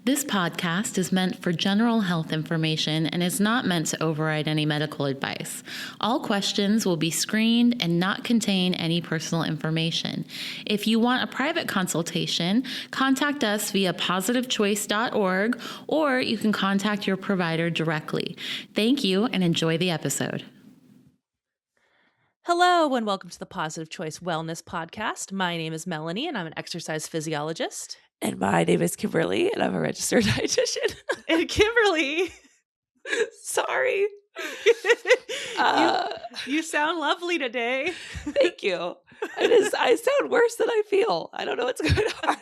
This podcast is meant for general health information and is not meant to override any medical advice. All questions will be screened and not contain any personal information. If you want a private consultation, contact us via positivechoice.org, or you can contact your provider directly. Thank you and enjoy the episode. Hello and welcome to the Positive Choice Wellness Podcast. My name is Melanie and I'm an exercise physiologist. And my name is Kimberly, and I'm a registered dietitian. And Kimberly, sorry. You sound lovely today. Thank you. I sound worse than I feel. I don't know what's going on.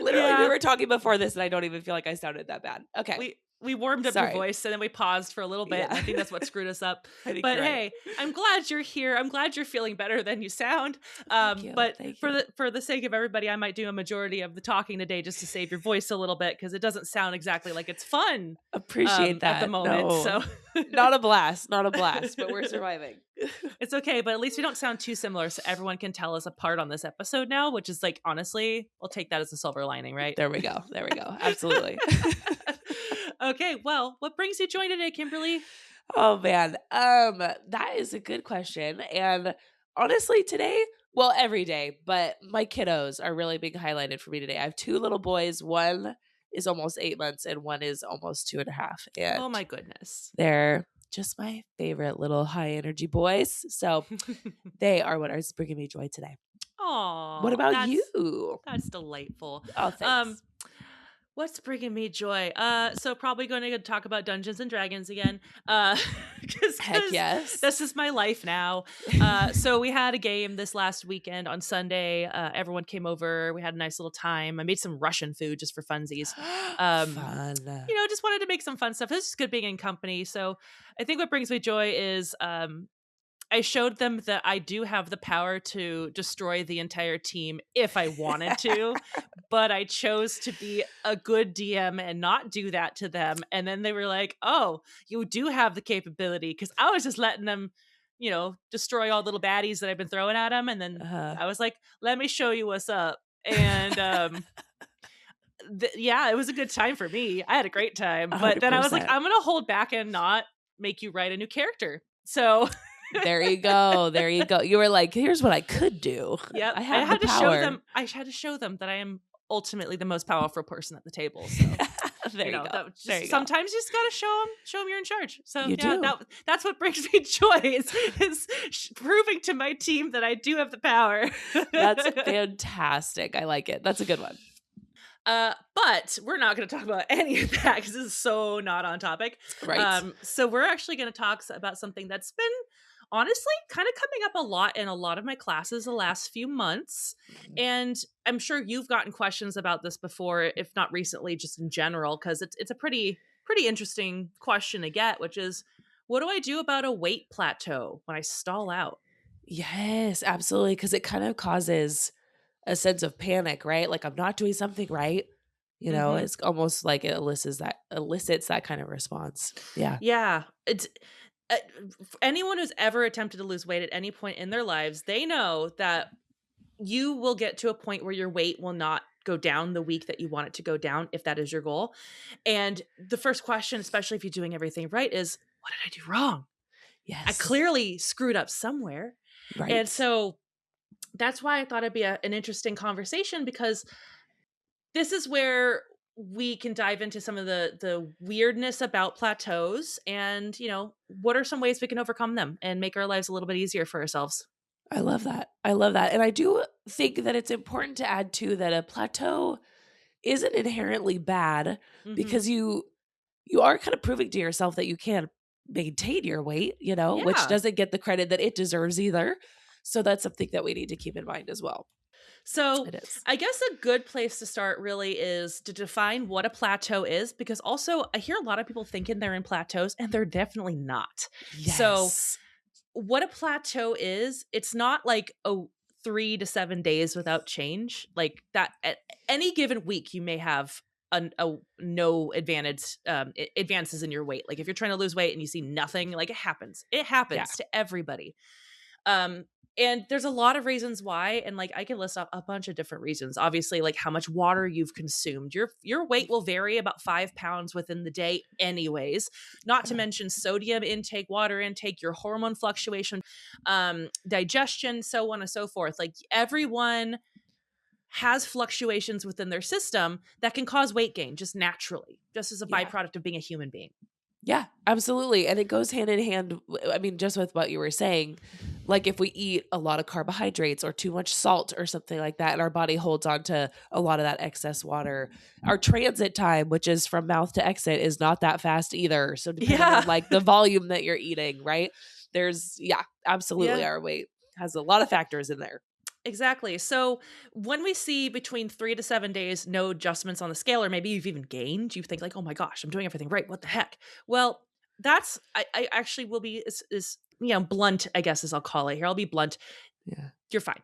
Literally, we were talking before this, and I don't even feel like I sounded that bad. Okay. We warmed up your voice, and then we paused for a little bit. Yeah. And I think that's what screwed us up. But hey, I'm glad you're here. I'm glad you're feeling better than you sound. Thank you. For the sake of everybody, I might do a majority of the talking today just to save your voice a little bit, because it doesn't sound exactly like it's fun. Appreciate that at the moment. No. So not a blast, but we're surviving. It's okay, but at least we don't sound too similar, so everyone can tell us apart on this episode now, which is like, honestly, we'll take that as a silver lining, right? There we go. Absolutely. Okay, well, what brings you joy today, Kimberly? Oh man, that is a good question. And honestly, today, well, every day, but my kiddos are really being highlighted for me today. I have two little boys. One is almost 8 months, and one is almost 2.5. And oh my goodness, they're just my favorite little high energy boys. So they are what is bringing me joy today. Aw, what about you? That's delightful. Oh, thanks. What's bringing me joy? So probably going to talk about Dungeons and Dragons again. Heck yes. This is my life now. So we had a game this last weekend on Sunday. Everyone came over. We had a nice little time. I made some Russian food just for funsies. Fun. Just wanted to make some fun stuff. It's just good being in company. So I think what brings me joy is I showed them that I do have the power to destroy the entire team if I wanted to, but I chose to be a good DM and not do that to them. And then they were like, oh, you do have the capability, because I was just letting them, destroy all the little baddies that I've been throwing at them. And then I was like, let me show you what's up. And it was a good time for me. I had a great time. But 100%. Then I was like, I'm going to hold back and not make you write a new character. So... There you go. You were like, here's what I could do. Yeah, I had to power. show them. I had to show them that I am ultimately the most powerful person at the table. So there you go. Sometimes you just gotta show them you're in charge. So you do. That's what brings me joy is proving to my team that I do have the power. That's fantastic. I like it. That's a good one. But we're not going to talk about any of that because this is so not on topic. Right. So we're actually going to talk about something that's been honestly kind of coming up a lot in a lot of my classes the last few months. And I'm sure you've gotten questions about this before, if not recently, just in general, because it's a pretty interesting question to get, which is, what do I do about a weight plateau when I stall out? Yes, absolutely. Because it kind of causes a sense of panic, right? Like, I'm not doing something right. It's almost like it elicits that kind of response. Yeah. Yeah. It's anyone who's ever attempted to lose weight at any point in their lives, they know that you will get to a point where your weight will not go down the week that you want it to go down, if that is your goal. And the first question, especially if you're doing everything right, is, what did I do wrong? Yes. I clearly screwed up somewhere. Right. And so that's why I thought it'd be an interesting conversation, because this is where we can dive into some of the weirdness about plateaus and, what are some ways we can overcome them and make our lives a little bit easier for ourselves. I love that. And I do think that it's important to add too that a plateau isn't inherently bad, because you are kind of proving to yourself that you can maintain your weight, which doesn't get the credit that it deserves either. So that's something that we need to keep in mind as well. So I guess a good place to start really is to define what a plateau is, because also I hear a lot of people thinking they're in plateaus and they're definitely not. Yes. So what a plateau is, it's not like 3 to 7 days without change. Like that at any given week, you may have no advances in your weight. Like if you're trying to lose weight and you see nothing, like it happens to everybody. And there's a lot of reasons why, and like I can list off a bunch of different reasons. Obviously, like how much water you've consumed. Your weight will vary about 5 pounds within the day anyways. Not to mention sodium intake, water intake, your hormone fluctuation, digestion, so on and so forth. Like everyone has fluctuations within their system that can cause weight gain just naturally, just as a Yeah. byproduct of being a human being. Yeah, absolutely. And it goes hand in hand. I mean, just with what you were saying, like if we eat a lot of carbohydrates or too much salt or something like that, and our body holds on to a lot of that excess water, our transit time, which is from mouth to exit, is not that fast either. So depending on like the volume that you're eating, right? Absolutely. Yeah. Our weight has a lot of factors in there. Exactly. So when we see between 3 to 7 days, no adjustments on the scale, or maybe you've even gained, you think like, oh my gosh, I'm doing everything right. What the heck? Well, I actually will be, is blunt, I guess, as I'll call it here. I'll be blunt. Yeah. You're fine.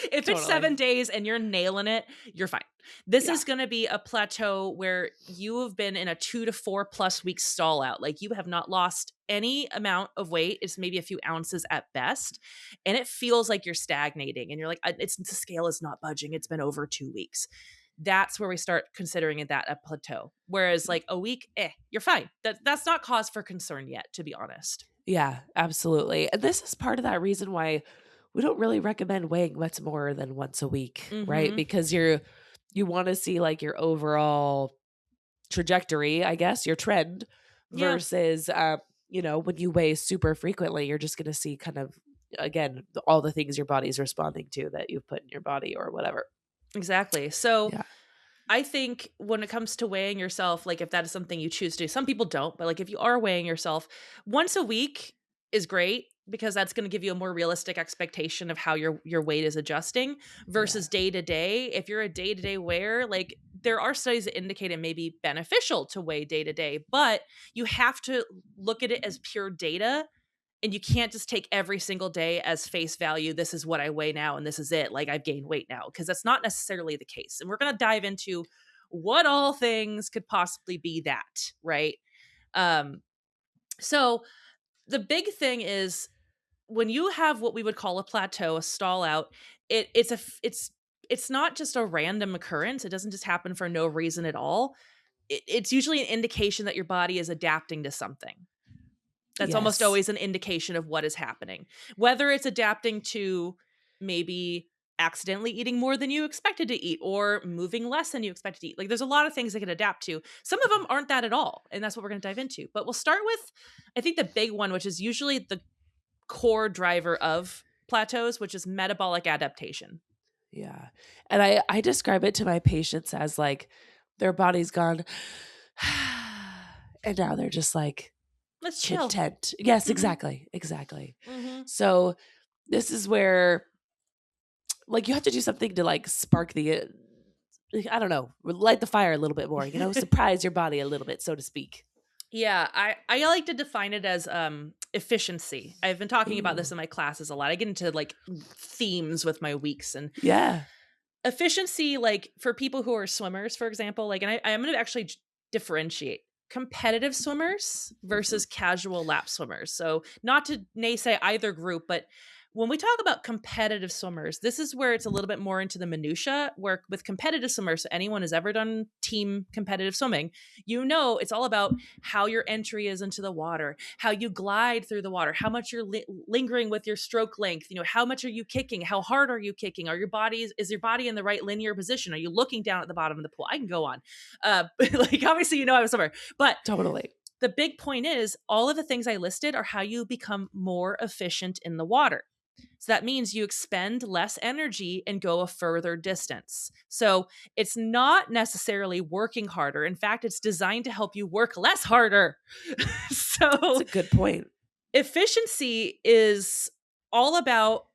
If it's Totally. 7 days and you're nailing it, you're fine. This Yeah. is going to be a plateau where you have been in a 2 to 4+ week stall out. Like you have not lost any amount of weight. It's maybe a few ounces at best. And it feels like you're stagnating and you're like, the scale is not budging. It's been over 2 weeks. That's where we start considering that a plateau. Whereas like a week, you're fine. That's not cause for concern yet, to be honest. Yeah, absolutely. And this is part of that reason why we don't really recommend weighing much more than once a week, right? Mhm. Because you want to see like your overall trajectory, I guess, your trend Yeah. versus when you weigh super frequently, you're just going to see kind of again all the things your body's responding to that you've put in your body or whatever. Exactly. So Yeah. I think when it comes to weighing yourself, like if that is something you choose to do, some people don't, but like if you are weighing yourself once a week is great because that's going to give you a more realistic expectation of how your weight is adjusting versus day to day. If you're a day to day weigher, like there are studies that indicate it may be beneficial to weigh day to day, but you have to look at it as pure data. And you can't just take every single day as face value. This is what I weigh now, and this is it. Like I've gained weight now, because that's not necessarily the case. And we're going to dive into what all things could possibly be that, right? So the big thing is when you have what we would call a plateau, a stall out, it's not just a random occurrence. It doesn't just happen for no reason at all. It's usually an indication that your body is adapting to something. That's almost Yes. always an indication of what is happening. Whether it's adapting to maybe accidentally eating more than you expected to eat or moving less than you expected to eat. Like there's a lot of things they can adapt to. Some of them aren't that at all. And that's what we're going to dive into. But we'll start with, I think the big one, which is usually the core driver of plateaus, which is metabolic adaptation. Yeah. And I describe it to my patients as like their body's gone and now they're just like Let's chill. content. Yes, Mhm. exactly. Mhm. So this is where like you have to do something to like spark the I don't know, light the fire a little bit more, surprise your body a little bit, so to speak. Yeah, I like to define it as efficiency. I've been talking about this Ooh. in my classes a lot. I get into like themes with my weeks and Yeah. efficiency, like for people who are swimmers, for example, like, and I'm going to actually differentiate competitive swimmers versus casual lap swimmers. So not to naysay either group, but when we talk about competitive swimmers, this is where it's a little bit more into the minutia. Where with competitive swimmers, so anyone has ever done team competitive swimming, it's all about how your entry is into the water, how you glide through the water, how much you're lingering with your stroke length. How much are you kicking? How hard are you kicking? Is your body in the right linear position? Are you looking down at the bottom of the pool? I can go on. Like obviously, I was swimmer, but Totally. the big point is all of the things I listed are how you become more efficient in the water. So that means you expend less energy and go a further distance. So it's not necessarily working harder. In fact, it's designed to help you work less harder. That's So a good point. efficiency is all about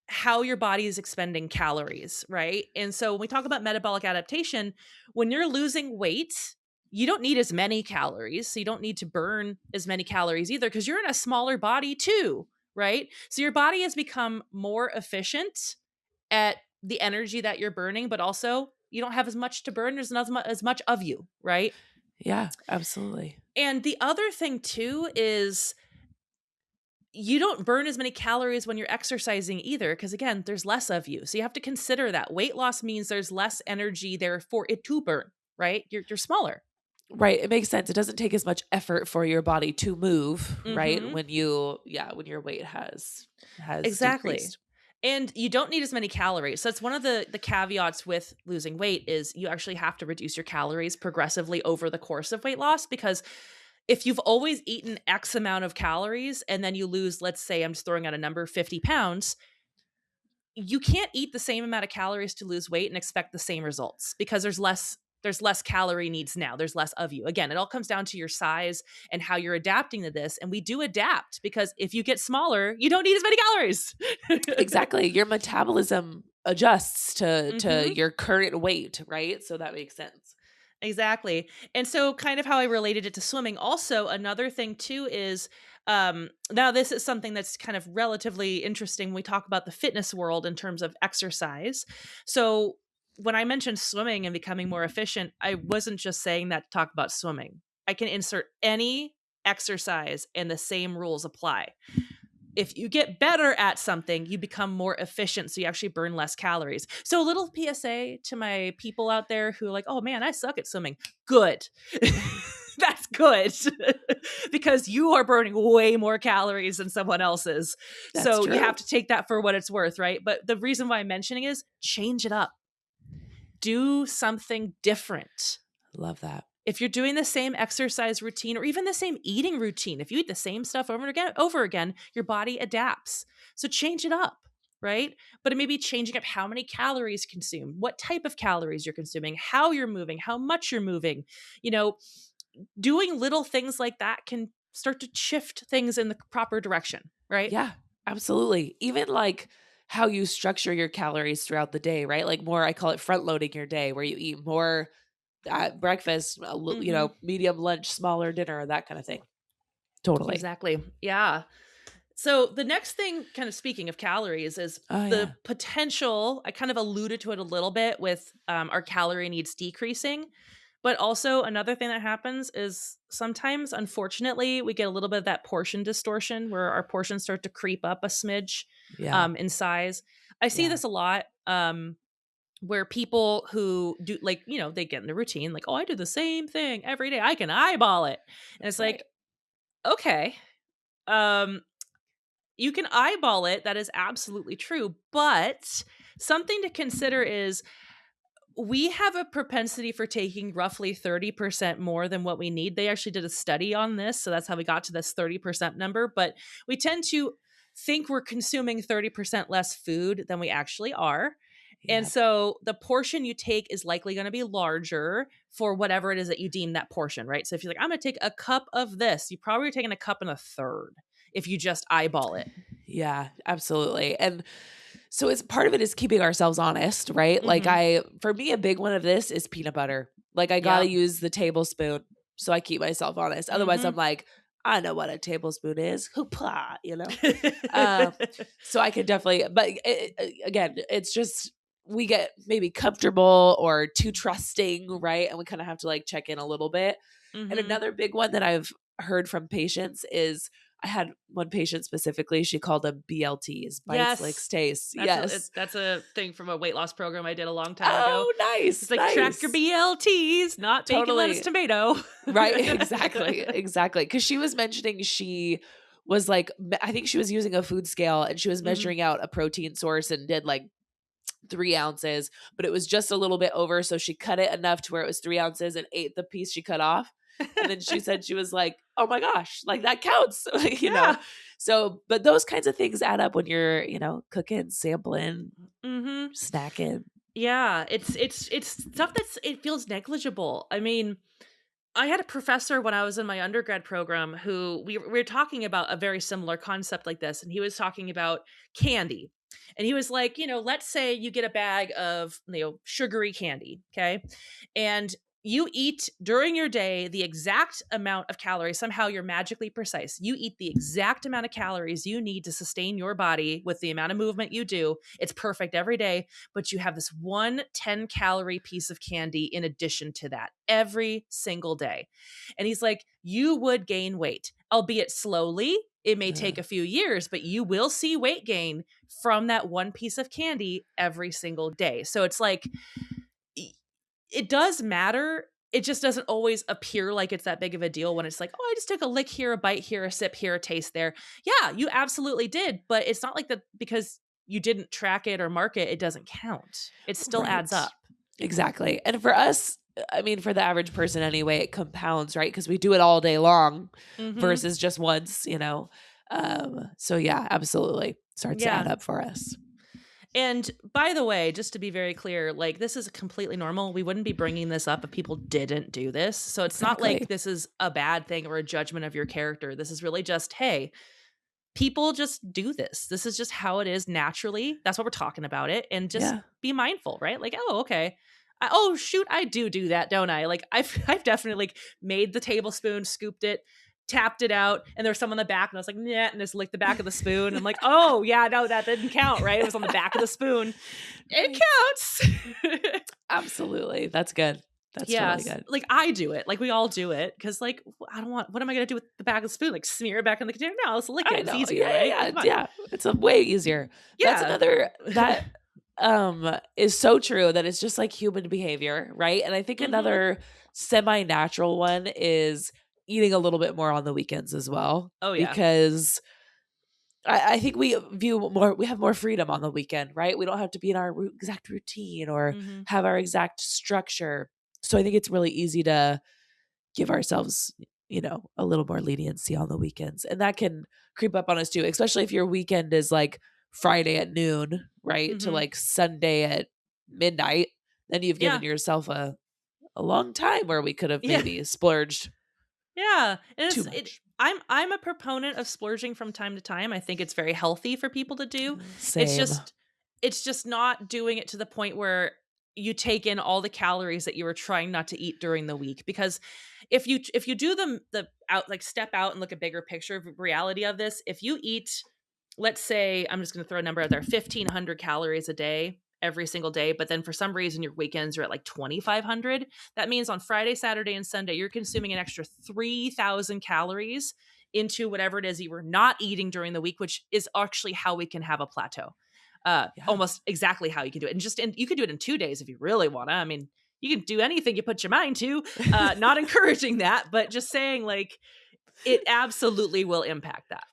how your body is expending calories, right? And so when we talk about metabolic adaptation, when you're losing weight, you don't need as many calories. So you don't need to burn as many calories either because you're in a smaller body too, right? So your body has become more efficient at the energy that you're burning, but also you don't have as much to burn. There's not as much of you, right? Yeah, absolutely. And the other thing too is you don't burn as many calories when you're exercising either, because again, there's less of you. So you have to consider that weight loss means there's less energy there for it to burn, right? You're smaller. Right. It makes sense. It doesn't take as much effort for your body to move, right? Mm-hmm. When when your weight has Exactly. decreased. And you don't need as many calories. So that's one of the caveats with losing weight is you actually have to reduce your calories progressively over the course of weight loss, because if you've always eaten X amount of calories and then you lose, let's say I'm just throwing out a number, 50 pounds, you can't eat the same amount of calories to lose weight and expect the same results, because there's less calorie needs now. There's less of you. Again, it all comes down to your size and how you're adapting to this. And we do adapt, because if you get smaller, you don't need as many calories. Exactly. Your metabolism adjusts to Mhm. your current weight, right? So that makes sense. Exactly. And so kind of how I related it to swimming. Also, another thing too is now this is something that's kind of relatively interesting when we talk about the fitness world in terms of exercise. So when I mentioned swimming and becoming more efficient, I wasn't just saying that to talk about swimming. I can insert any exercise and the same rules apply. If you get better at something, you become more efficient. So you actually burn less calories. So a little PSA to my people out there who are like, oh man, I suck at swimming. Good. That's good. Because you are burning way more calories than someone else is. That's So you true. have to take that for what it's worth, right? But the reason why I'm mentioning is change it up. Do something different. Love that. If you're doing the same exercise routine or even the same eating routine, if you eat the same stuff over and over again, your body adapts. So change it up, right? But it may be changing up how many calories consumed, what type of calories you're consuming, how you're moving, how much you're moving. You know, doing little things like that can start to shift things in the proper direction, right? Yeah, absolutely. Even like how you structure your calories throughout the day, right? Like more, I call it front loading your day, where you eat more at breakfast, Mm-hmm. medium lunch, smaller dinner, that kind of thing. Totally. Exactly. Yeah. So the next thing, kind of speaking of calories, is Oh the yeah. potential. I kind of alluded to it a little bit with our calorie needs decreasing. But also another thing that happens is sometimes, unfortunately, we get a little bit of that portion distortion where our portions start to creep up a smidge Yeah. in size. I see Yeah. this a lot where people who do, like, they get in the routine, like, oh, I do the same thing every day. I can eyeball it. And it's Right. like, okay, um, you can eyeball it. That is absolutely true. But something to consider is we have a propensity for taking roughly 30% more than what we need. They actually did a study on this. So that's how we got to this 30% number. But we tend to think we're consuming 30% less food than we actually are. And Yeah. so the portion you take is likely going to be larger for whatever it is that you deem that portion, right? So if you're like, I'm going to take a cup of this, you probably are taking a cup and a third if you just eyeball it. Yeah, absolutely. And so it's part of it is keeping ourselves honest, right? Like Mm-hmm. for me, a big one of this is peanut butter. Like I got to Yep. use the tablespoon so I keep myself honest. Otherwise Mm-hmm. I'm like, I know what a tablespoon is. Hoopla, Um, so I could definitely, but again, it's just we get maybe comfortable or too trusting, right? And we kind of have to like check in a little bit. And Mm-hmm. another big one that I've heard from patients is I had one patient specifically, she called them BLTs, bites, licks, Yes. tastes. That's Yes. that's a thing from a weight loss program I did a long time ago. Oh, nice, It's like track your nice. BLTs, not bacon, lettuce, Totally. tomato. Right, exactly, exactly. Because she was mentioning she was like, I think she was using a food scale and she was Mhm. measuring out a protein source and did like 3 ounces, but it was just a little bit over. So she cut it enough to where it was 3 ounces and ate the piece she cut off. And then she said, she was like, oh my gosh, like that counts, Yeah. So, but those kinds of things add up when you're, cooking, sampling, Mhm. snacking. Yeah, it's stuff it feels negligible. I mean, I had a professor when I was in my undergrad program who we were talking about a very similar concept like this, and he was talking about candy. And he was like, let's say you get a bag of, sugary candy, okay? And you eat during your day the exact amount of calories. Somehow you're magically precise. You eat the exact amount of calories you need to sustain your body with the amount of movement you do. It's perfect every day, but you have this one 10-calorie piece of candy in addition to that every single day. And he's like, you would gain weight, albeit slowly, It may Yeah. take a few years, but you will see weight gain from that one piece of candy every single day. So it's like, it does matter. It just doesn't always appear like it's that big of a deal when it's like, oh, I just took a lick here, a bite here, a sip here, a taste there. Yeah, you absolutely did. But it's not like that because you didn't track it or mark it, it doesn't count. It still adds Right. up. Exactly. And for us, I mean, for the average person anyway, it compounds, right? Because we do it all day long Mhm. versus just once, you know? So yeah, absolutely. Starts to add Yeah. up for us. And by the way, just to be very clear, like this is completely normal. We wouldn't be bringing this up if people didn't do this. So it's not Exactly. like this is a bad thing or a judgment of your character. This is really just, hey, people just do this. This is just how it is naturally. That's what we're talking about it. And just Yeah. be mindful, right? Like, oh, okay. Oh, shoot, I do that, don't I? Like I've definitely like made the tablespoon, scooped it, tapped it out, and there was some on the back, and I was like, nah, and just licked the back of the spoon. I'm like, oh yeah, no, that didn't count, right? It was on the back of the spoon. It counts. Absolutely. That's good. That's totally good. Like I do it. Like we all do it. Cause like I don't want, what am I gonna do with the bag of spoon? Like smear it back in the container? No, let's lick it. I It's know. easier, right? Like, come on. Yeah. It's a way easier. That's Yeah. another that is so true that it's just like human behavior, right? And I think Mhm. another semi-natural one is eating a little bit more on the weekends as well. Oh, yeah. Because I think we have more freedom on the weekend, right? We don't have to be in our exact routine or Mhm. have our exact structure. So I think it's really easy to give ourselves, you know, a little more leniency on the weekends. And that can creep up on us too, especially if your weekend is like Friday at noon, right? To Mhm. like Sunday at midnight. Then you've given Yeah. yourself a long time where we could have Yeah. maybe splurged Yeah. And too it's much. I'm a proponent of splurging from time to time. I think it's very healthy for people to do. Same. It's just not doing it to the point where you take in all the calories that you were trying not to eat during the week. Because if you do the out, like step out and look at bigger picture of reality of this, if you eat, let's say, I'm just going to throw a number out there, 1,500 calories a day every single day, but then for some reason your weekends are at like 2,500, that means on Friday, Saturday, and Sunday you're consuming an extra 3,000 calories into whatever it is you were not eating during the week, which is actually how we can have a plateau. Yeah. Almost exactly how you can do it. And you could do it in 2 days if you really want to. I mean, you can do anything you put your mind to. Not encouraging that, but just saying like it absolutely will impact that.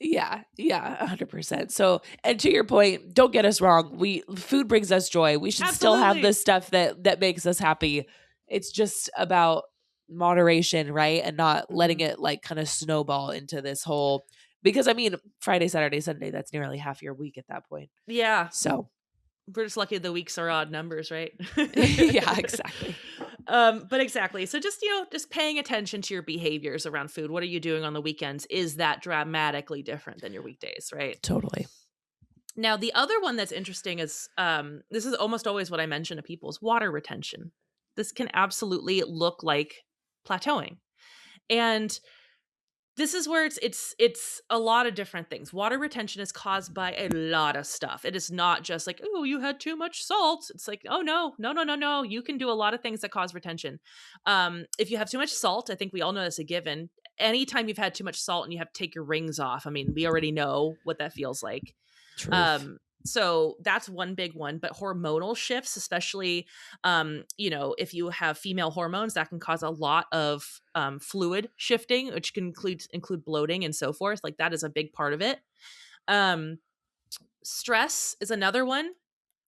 Yeah, 100%. So, and to your point, don't get us wrong. Food brings us joy. We should still have Absolutely. the stuff that makes us happy. It's just about moderation, right? And not letting it like kind of snowball into this whole, because I mean, Friday, Saturday, Sunday, that's nearly half your week at that point. Yeah. So, We're just lucky the weeks are odd numbers, right? yeah, exactly. But exactly. So just, just paying attention to your behaviors around food. What are you doing on the weekends? Is that dramatically different than your weekdays, right? Totally. Now, the other one that's interesting is, this is almost always what I mention to people, is water retention. This can absolutely look like plateauing. And this is where it's a lot of different things. Water retention is caused by a lot of stuff. It is not just like, oh, you had too much salt. It's like, oh no. You can do a lot of things that cause retention. If you have too much salt, I think we all know that's a given. Anytime you've had too much salt and you have to take your rings off, I mean, we already know what that feels like. Truth. So that's one big one, but hormonal shifts, especially, if you have female hormones, that can cause a lot of fluid shifting, which can include bloating and so forth. Like that is a big part of it. Stress is another one.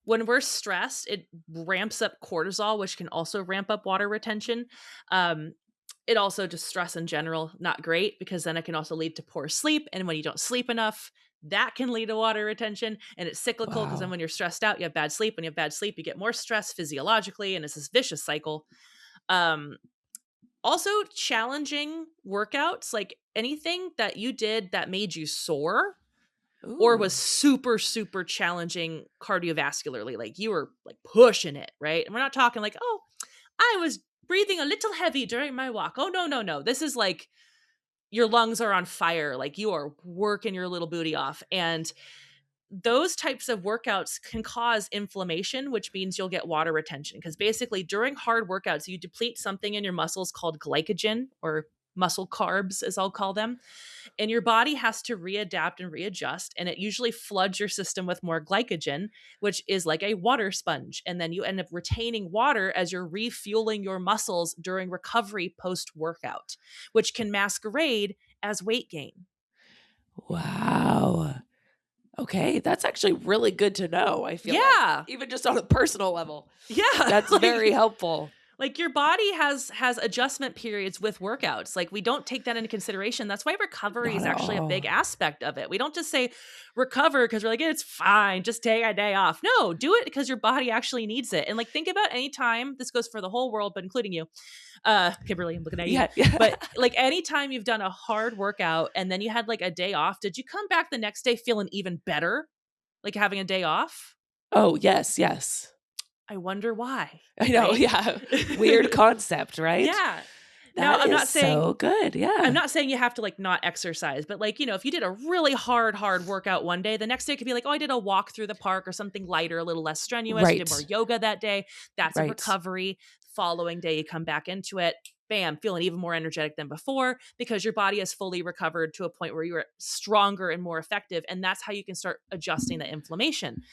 When we're stressed, it ramps up cortisol, which can also ramp up water retention. It also just stress in general, not great, because then it can also lead to poor sleep. And when you don't sleep enough, that can lead to water retention. And it's cyclical because then Wow. when you're stressed out, you have bad sleep. When you have bad sleep, you get more stress physiologically. And it's this vicious cycle. Also, challenging workouts, like anything that you did that made you sore or was Ooh. super, super challenging cardiovascularly, like you were like pushing it, right? And we're not talking like, oh, I was breathing a little heavy during my walk. Oh, no. This is like your lungs are on fire. Like you are working your little booty off. And those types of workouts can cause inflammation, which means you'll get water retention. Because basically during hard workouts, you deplete something in your muscles called glycogen or muscle carbs, as I'll call them. And your body has to readapt and readjust. And it usually floods your system with more glycogen, which is like a water sponge. And then you end up retaining water as you're refueling your muscles during recovery post workout, which can masquerade as weight gain. Wow. Okay, that's actually really good to know, I feel Yeah. like. Even just on a personal level. Yeah. That's very helpful. Like your body has adjustment periods with workouts. Like we don't take that into consideration. That's why recovery is Not at actually a big all. aspect of it. We don't just say recover because we're like, it's fine, just take a day off. No, do it because your body actually needs it. And like think about any time, this goes for the whole world, but including you. Kimberly, I'm looking at you. Yeah. But like anytime you've done a hard workout and then you had like a day off, did you come back the next day feeling even better? Like having a day off? Oh, yes. I wonder why. I know, right? yeah. Weird concept, right? Yeah. That Now, I'm is not saying so good. Yeah. I'm not saying you have to like not exercise, but like, if you did a really hard workout one day, the next day could be like, oh, I did a walk through the park or something lighter, a little less strenuous. You did more Right. yoga that day. That's a Right. recovery. Following day, you come back into it. Bam, feeling even more energetic than before because your body is fully recovered to a point where you're stronger and more effective. And that's how you can start adjusting the inflammation.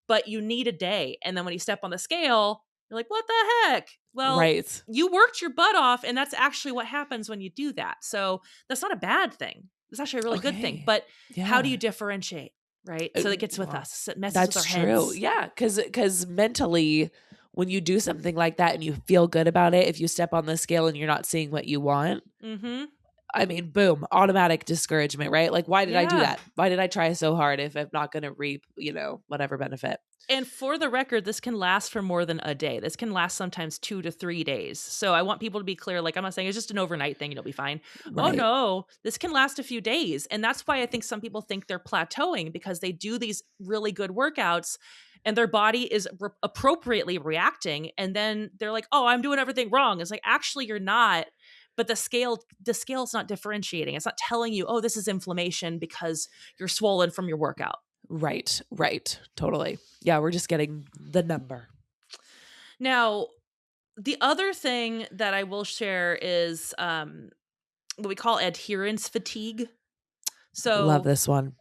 But you need a day. And then when you step on the scale, you're like, what the heck? Well, Right. you worked your butt off, and that's actually what happens when you do that. So that's not a bad thing. It's actually a really good thing. Okay. But how do Yeah. you differentiate, right? So it gets with Well, us. It messes with that's our true. heads. Yeah, because mentally, when you do something like that and you feel good about it, if you step on the scale and you're not seeing what you want, Mm-hmm. I mean, boom, automatic discouragement, right? Like, why did I do Yeah. that? Why did I try so hard if I'm not going to reap, whatever benefit? And for the record, this can last for more than a day. This can last sometimes 2 to 3 days. So I want people to be clear. Like I'm not saying it's just an overnight thing. You'll be fine. Oh Right. no, this can last a few days. And that's why I think some people think they're plateauing because they do these really good workouts and their body is appropriately reacting. And then they're like, oh, I'm doing everything wrong. It's like, actually, you're not. But the scale's not differentiating. It's not telling you, oh, this is inflammation because you're swollen from your workout. Right. Totally. Yeah, we're just getting the number. Now, the other thing that I will share is what we call adherence fatigue. So Love this one.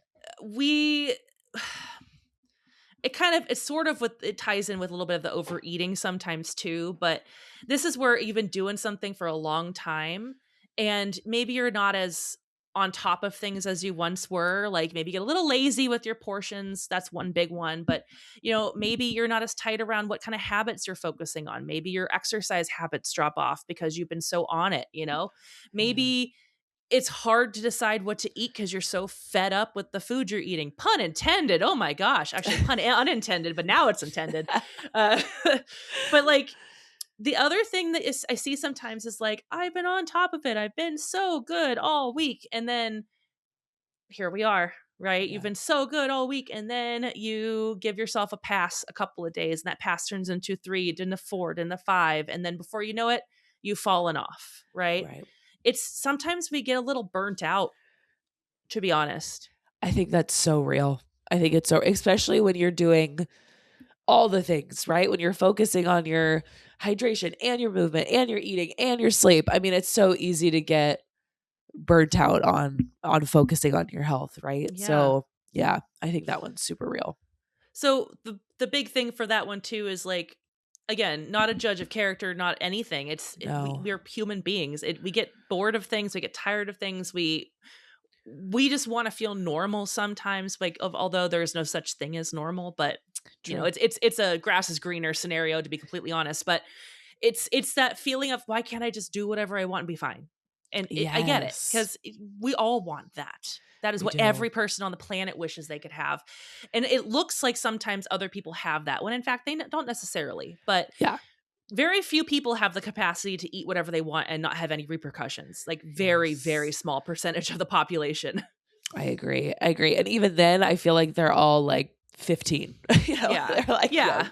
it ties in with a little bit of the overeating sometimes too, but this is where you've been doing something for a long time and maybe you're not as on top of things as you once were. Like maybe get a little lazy with your portions. That's one big one. But, maybe you're not as tight around what kind of habits you're focusing on. Maybe your exercise habits drop off because you've been so on it, Maybe it's hard to decide what to eat because you're so fed up with the food you're eating. Pun intended. Oh my gosh. Actually, pun unintended, but now it's intended. But like, the other thing that I see sometimes is like, I've been on top of it. I've been so good all week. And then here we are, right? Yeah. You've been so good all week. And then you give yourself a pass a couple of days. And that pass turns into 3, then 4, then 5. And then before you know it, you've fallen off, right? Right. It's sometimes we get a little burnt out, to be honest. I think that's so real. I think it's so, especially when you're doing all the things, right? When you're focusing on your hydration and your movement and your eating and your sleep. I mean, it's so easy to get burnt out on focusing on your health, right? Yeah. So yeah, I think that one's super real. So the big thing for that one too is like, again, not a judge of character, not anything. No. We're human beings. We get bored of things. We get tired of things. We just want to feel normal sometimes. Like although there's no such thing as normal, but True. it's a grass is greener scenario, to be completely honest. But it's that feeling of why can't I just do whatever I want and be fine? And I get it because we all want that. That is We what do. every person on the planet wishes they could have. And it looks like sometimes other people have that when in fact they don't necessarily. But Yeah. very few people have the capacity to eat whatever they want and not have any repercussions. Like very, Yes. very small percentage of the population. I agree. And even then, I feel like they're all like 15. Yeah. They're like, Yeah. young.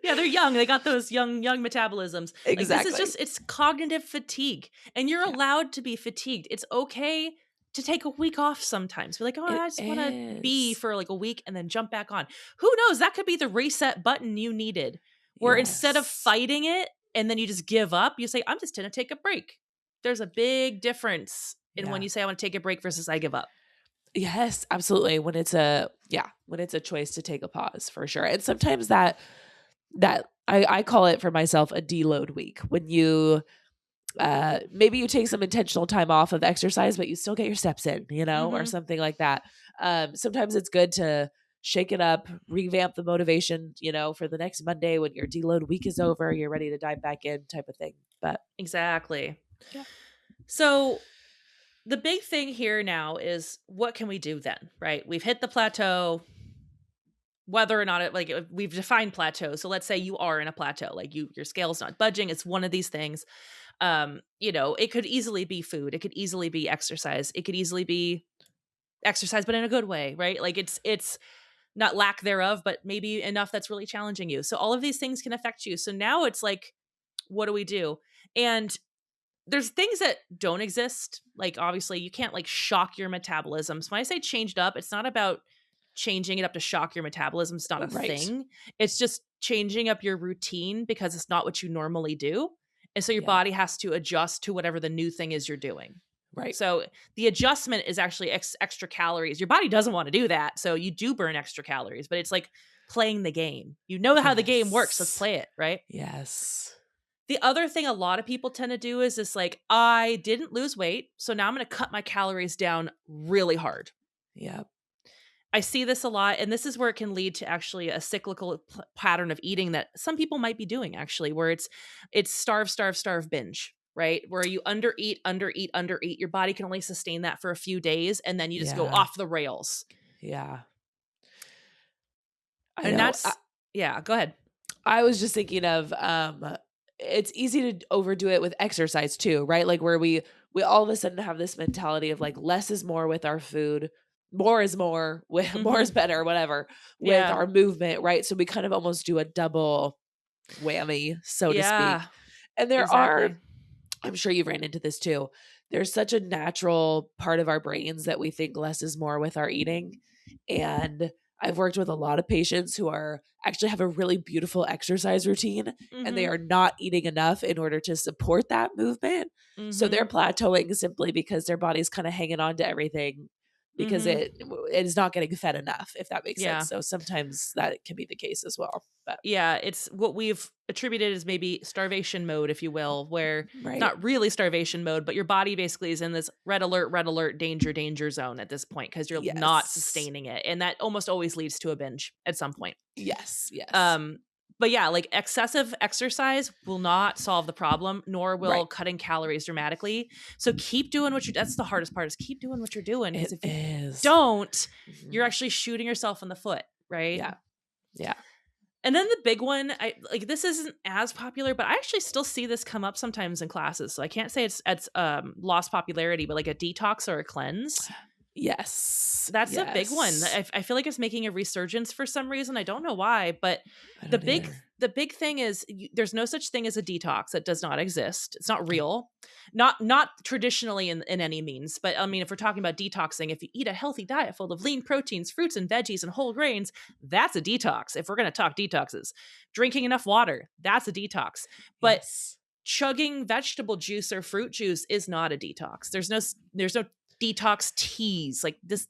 Yeah, they're young. They got those young metabolisms. Exactly. Like, this is it's cognitive fatigue. And you're allowed to be fatigued. It's okay to take a week off sometimes. Be like, oh, I just want to be for like a week and then jump back on. Who knows? That could be the reset button you needed. Where instead of Yes. fighting it and then you just give up, you say, I'm just going to take a break. there's a big difference in when Yeah. you say I want to take a break versus I give up. Yes, absolutely. When it's a choice to take a pause, for sure. And sometimes that I call it for myself a deload week, when you maybe you take some intentional time off of exercise, but you still get your steps in, or Mhm. something like that. Sometimes it's good to shake it up, revamp the motivation, for the next Monday when your deload week is over, you're ready to dive back in, type of thing. But Exactly. yeah. So the big thing here now is, what can we do then, right? We've hit the plateau, whether or not we've defined plateau. So let's say you are in a plateau, like your scale's not budging. It's one of these things. It could easily be food. It could easily be exercise. It could easily be exercise, but in a good way, right? Like it's not lack thereof, but maybe enough that's really challenging you. So all of these things can affect you. So now it's like, what do we do? And there's things that don't exist. Like, obviously you can't like shock your metabolism. So when I say changed up, it's not about changing it up to shock your metabolism. It's not a Right. thing. It's just changing up your routine because it's not what you normally do. And so your Yeah. body has to adjust to whatever the new thing is you're doing. Right. So the adjustment is actually extra calories. Your body doesn't want to do that. So you do burn extra calories, but it's like playing the game. You know how the game works. Let's Yes. play it, right? Yes. The other thing a lot of people tend to do is this, like, I didn't lose weight, so now I'm going to cut my calories down really hard. Yeah. I see this a lot, and this is where it can lead to actually a cyclical pattern of eating that some people might be doing, actually, where it's starve, starve, starve, binge, right? Where you undereat, undereat, undereat. Your body can only sustain that for a few days, and then you just go Yeah. off the rails. Yeah. I And know. that's, yeah, go ahead. I was just thinking of it's easy to overdo it with exercise too, right? Like where we all of a sudden have this mentality of like less is more with our food, more is more, more is Mhm. better, whatever, with Yeah. our movement, right? So we kind of almost do a double whammy, so to speak. Yeah, And there are, exactly. I'm sure you've ran into this too. There's such a natural part of our brains that we think less is more with our eating. And I've worked with a lot of patients who are actually have a really beautiful exercise routine, and they Mhm. are not eating enough in order to support that movement. So they're Mhm. plateauing simply because their body's kind of hanging on to everything because Mhm. it is not getting fed enough, if that makes Yeah. sense. So sometimes that can be the case as well. But Yeah, it's what we've attributed as maybe starvation mode, if you will, where it's right. not really starvation mode, but your body basically is in this red alert, danger, danger zone at this point because you're not Yes. sustaining it. And that almost always leads to a binge at some point. Yes. Yes. Um, but yeah, like excessive exercise will not solve the problem, nor will Right. cutting calories dramatically. So keep doing that's the hardest part, is keep doing what you're doing. Because It if you is. don't, you're Mhm. actually shooting yourself in the foot, right? Yeah. Yeah. And then the big one, I like, this isn't as popular, but I actually still see this come up sometimes in classes. So I can't say it's lost popularity, but like a detox or a cleanse. Yes. That's a big one. Yes. I feel like it's making a resurgence for some reason. I don't know why, but I the don't big either. the big thing is, there's no such thing as a detox. It does not exist. It's not real. Not traditionally in any means. But I mean, if we're talking about detoxing, if you eat a healthy diet full of lean proteins, fruits and veggies and whole grains, that's a detox. If we're going to talk detoxes, drinking enough water, that's a detox. But Yes. chugging vegetable juice or fruit juice is not a detox. There's no detox teas like this.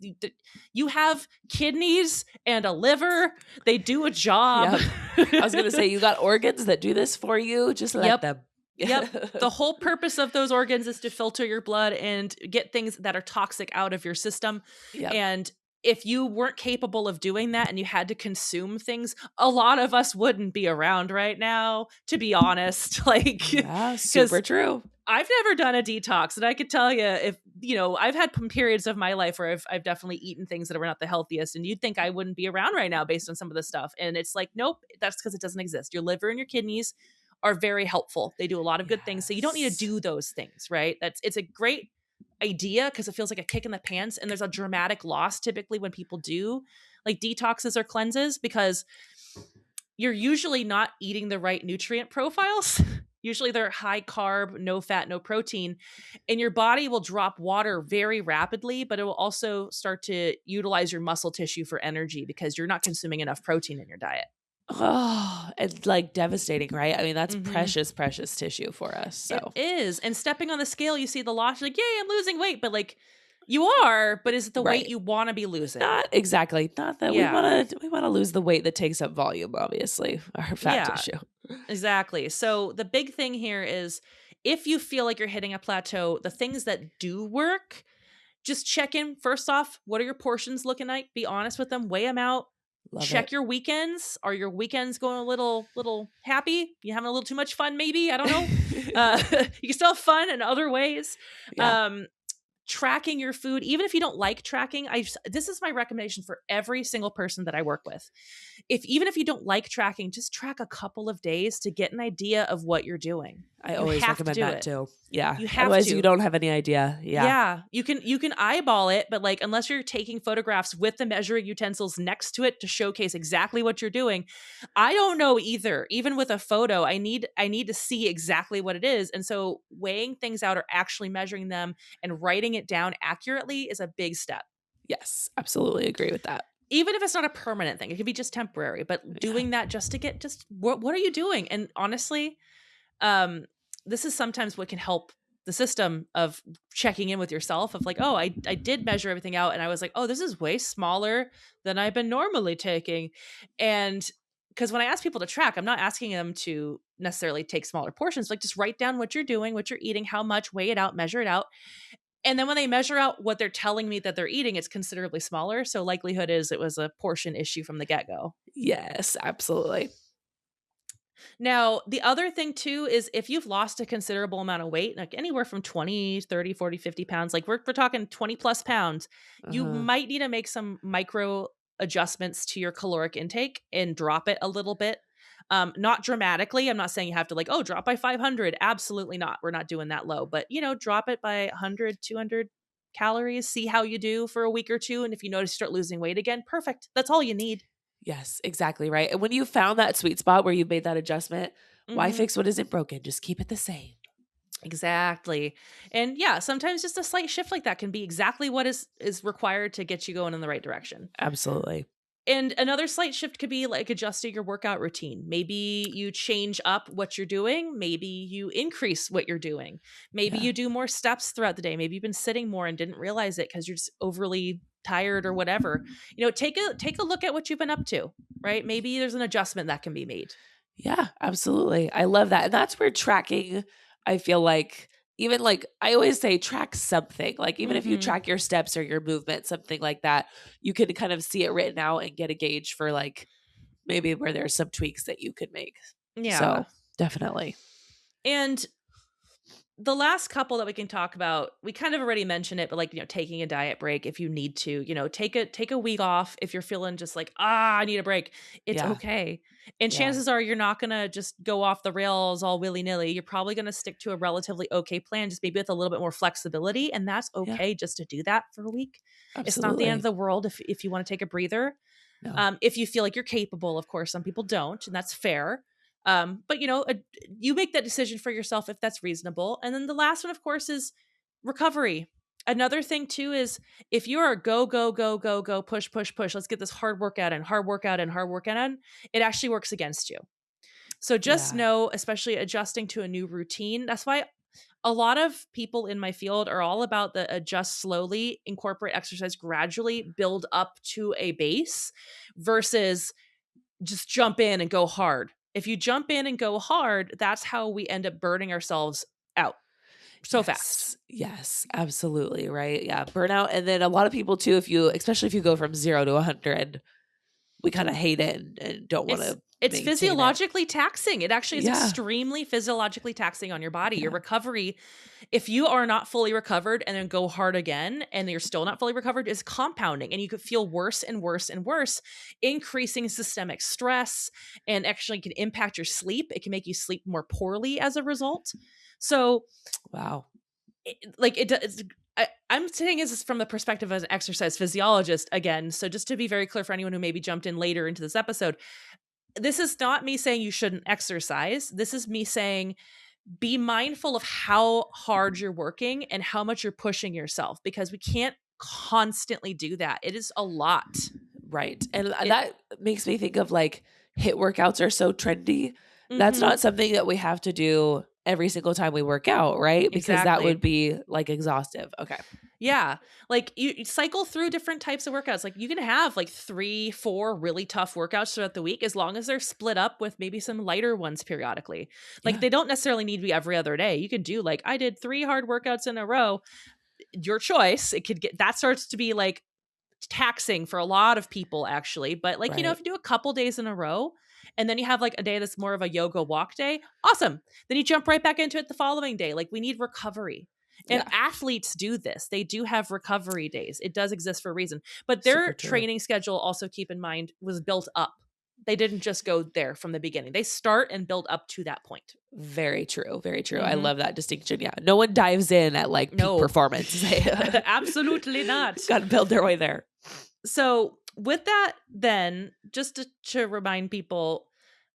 You have kidneys and a liver, they do a job. Yep. I was gonna say you got organs that do this for you. Just let Yep. them. Yep. The whole purpose of those organs is to filter your blood and get things that are toxic out of your system. Yep. And if you weren't capable of doing that and you had to consume things, a lot of us wouldn't be around right now, to be honest. Like, Yeah. because Super true. I've never done a detox, and I could tell you, if I've had periods of my life where I've definitely eaten things that were not the healthiest, and you'd think I wouldn't be around right now based on some of the stuff, and it's like, nope, that's because it doesn't exist. Your liver and your kidneys are very helpful. They do a lot of good things, so you don't need to Yes. do those things, right? It's a great idea because it feels like a kick in the pants, and there's a dramatic loss typically when people do like detoxes or cleanses, because you're usually not eating the right nutrient profiles. Usually they're high carb, no fat, no protein, and your body will drop water very rapidly, but it will also start to utilize your muscle tissue for energy because you're not consuming enough protein in your diet. Oh, it's like devastating, right? I mean, that's Mhm. precious, precious tissue for us. It So, is. And stepping on the scale, you see the loss, you're like, yay, I'm losing weight. But like, you are, but is it the weight right. you want to be losing? Not exactly. Not that Yeah. we want to lose the weight that takes up volume, obviously, our fat Yeah, tissue. exactly. So the big thing here is if you feel like you're hitting a plateau, the things that do work, just check in. First off, what are your portions looking like? Be honest with them, weigh them out. Love Check it. your weekends. Are your weekends going a little happy? You having a little too much fun maybe? I don't know. You can still have fun in other ways. Yeah. Tracking your food, even if you don't like tracking, this is my recommendation for every single person that I work with. Even if you don't like tracking, just track a couple of days to get an idea of what you're doing. I You always have to recommend do that it. too. Yeah. You have Otherwise, you to. don't have any idea. Yeah. Yeah, you can eyeball it, but like unless you're taking photographs with the measuring utensils next to it to showcase exactly what you're doing, I don't know either. Even with a photo, I need to see exactly what it is. And so weighing things out or actually measuring them and writing it down accurately is a big step. Yes. Absolutely agree with that. Even if it's not a permanent thing, it could be just temporary, but Yeah. doing that just to get just what are you doing? And honestly, um this is sometimes what can help the system of checking in with yourself of like, oh, I did measure everything out and I was like, oh, this is way smaller than I've been normally taking. And because when I ask people to track, I'm not asking them to necessarily take smaller portions, like just write down what you're doing, what you're eating, how much, weigh it out, measure it out. And then when they measure out what they're telling me that they're eating, it's considerably smaller. So likelihood is it was a portion issue from the get-go. Yes. Absolutely. Now, the other thing too is if you've lost a considerable amount of weight, like anywhere from 20, 30, 40, 50 pounds, like we're talking 20 plus pounds, you Uh-huh. might need to make some micro adjustments to your caloric intake and drop it a little bit. Not dramatically. I'm not saying you have to like, oh, drop by 500. Absolutely not. We're not doing that low, but drop it by 100, 200 calories, see how you do for a week or two. And if you notice you start losing weight again, perfect. That's all you need. Yes, exactly right. And when you found that sweet spot where you made that adjustment, why Mhm. fix what isn't broken? Just keep it the same. Exactly. And yeah, sometimes just a slight shift like that can be exactly what is required to get you going in the right direction. Absolutely. And another slight shift could be like adjusting your workout routine. Maybe you change up what you're doing, maybe you increase what you're doing. Maybe Yeah. you do more steps throughout the day. Maybe you've been sitting more and didn't realize it cuz you're just overly tired or whatever. Take a look at what you've been up to, right? Maybe there's an adjustment that can be made. Yeah, absolutely. I love that. And that's where tracking, I feel like, even like I always say, track something. Like, even if you Mhm. track your steps or your movement, something like that, you can kind of see it written out and get a gauge for like maybe where there's some tweaks that you could make. Yeah. So, definitely. And the last couple that we can talk about, we kind of already mentioned it, but like, taking a diet break if you need to, take a week off if you're feeling just like, I need a break. It's Yeah. okay. And Yeah. chances are you're not going to just go off the rails all willy-nilly. You're probably going to stick to a relatively okay plan, just maybe with a little bit more flexibility. And that's Yeah. okay just to do that for a week. It's not the end of Absolutely. the world if you want to take a breather. No. If you feel like you're capable, of course, some people don't, and that's fair. But you make that decision for yourself if that's reasonable. And then the last one, of course, is recovery. Another thing too is if you are go, go, go, go, go, push, push, push, let's get this hard workout in, hard workout in, hard workout in, it actually works against you. So just Yeah. know, especially adjusting to a new routine, that's why a lot of people in my field are all about the adjust slowly, incorporate exercise gradually, build up to a base versus just jump in and go hard. If you jump in and go hard, that's how we end up burning ourselves out so fast. Yes. Yes. Absolutely. Right. Yeah. Burnout. And then a lot of people too, especially if you go from 0 to 100, we kind of hate it and don't want It's to it's maintain it. physiologically taxing. It actually is Yeah. extremely physiologically taxing on your body. Your Yeah. recovery, if you are not fully recovered and then go hard again and you're still not fully recovered, is compounding and you could feel worse and worse and worse, increasing systemic stress and actually can impact your sleep. It can make you sleep more poorly as a result. So Wow. I'm saying this from the perspective as an exercise physiologist again. So just to be very clear for anyone who maybe jumped in later into this episode, this is not me saying you shouldn't exercise. This is me saying be mindful of how hard you're working and how much you're pushing yourself because we can't constantly do that. It is a lot. Right. And It that makes me think of like HIIT workouts are so trendy. That's not something that we have to do every single time we work out, right? Because that would be like exhaustive. Okay. Yeah. Like you cycle through different types of workouts. Like you can have like 3, 4 really tough workouts throughout the week as long as they're split up with maybe some lighter ones periodically. Like Yeah. they don't necessarily need to be every other day. You can do like I did 3 hard workouts in a row. Your choice. It could get that starts to be like taxing for a lot of people actually. But like, Right. if you do a couple days in a row and then you have like a day that's more of a yoga walk day, awesome. Then you jump right back into it the following day. Like we need recovery. And Yeah. athletes do this. They do have recovery days. It does exist for a reason. But Super their true. training schedule, also keep in mind, was built up. They didn't just go there from the beginning. They start and build up to that point. Very true. Very true. I Mhm. love that distinction. Yeah. No one dives in at like peak No. performance. Absolutely not. Got to build their way there. So with that, then, just to remind people,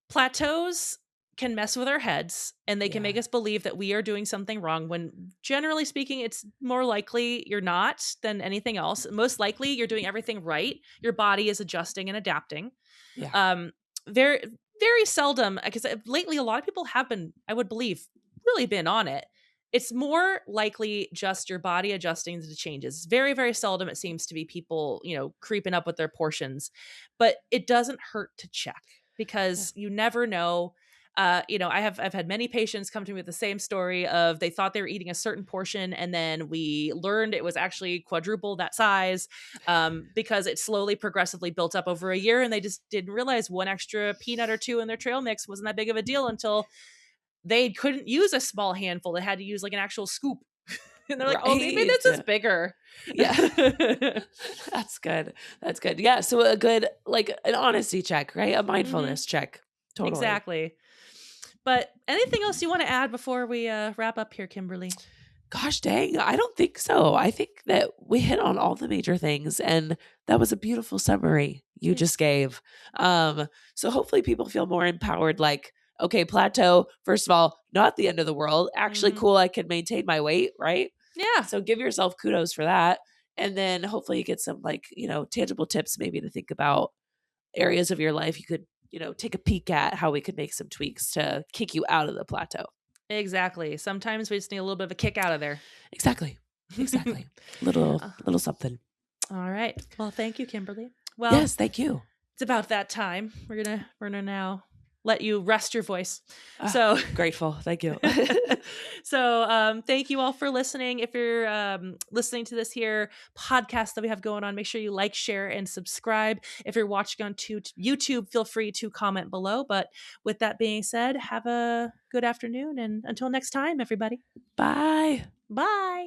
plateaus can mess with our heads and they can Yeah. make us believe that we are doing something wrong when generally speaking, it's more likely you're not than anything else. Most likely you're doing everything right. Your body is adjusting and adapting. Yeah. Very, very seldom, because lately a lot of people have been, I would believe, really been on it. It's more likely just your body adjusting to the changes. Very, very seldom it seems to be people, creeping up with their portions, but it doesn't hurt to check because you never know. I've had many patients come to me with the same story of they thought they were eating a certain portion and then we learned it was actually quadruple that size because it slowly progressively built up over a year and they just didn't realize one extra peanut or two in their trail mix wasn't that big of a deal until they couldn't use a small handful. They had to use like an actual scoop. And they're like, oh, maybe this is bigger. Yeah. That's good. That's good. Yeah. So a good, like an honesty check, right? A mindfulness check. Totally. Exactly. But anything else you want to add before we wrap up here, Kimberly? Gosh dang, I don't think so. I think that we hit on all the major things and that was a beautiful summary you just gave. So hopefully people feel more empowered, like, okay, plateau, first of all, not the end of the world. Actually cool, I can maintain my weight, right? Yeah. So give yourself kudos for that. And then hopefully you get some like, tangible tips maybe to think about areas of your life you could, take a peek at how we could make some tweaks to kick you out of the plateau. Exactly. Sometimes we just need a little bit of a kick out of there. Exactly. Little something. All right. Well, thank you, Kimberly. Well, yes, thank you. It's about that time. We're gonna now let you rest your voice. So grateful. Thank you. So thank you all for listening. If you're listening to this here podcast that we have going on, make sure you like, share, and subscribe. If you're watching on YouTube, feel free to comment below. But with that being said, have a good afternoon. And until next time, everybody. Bye. Bye.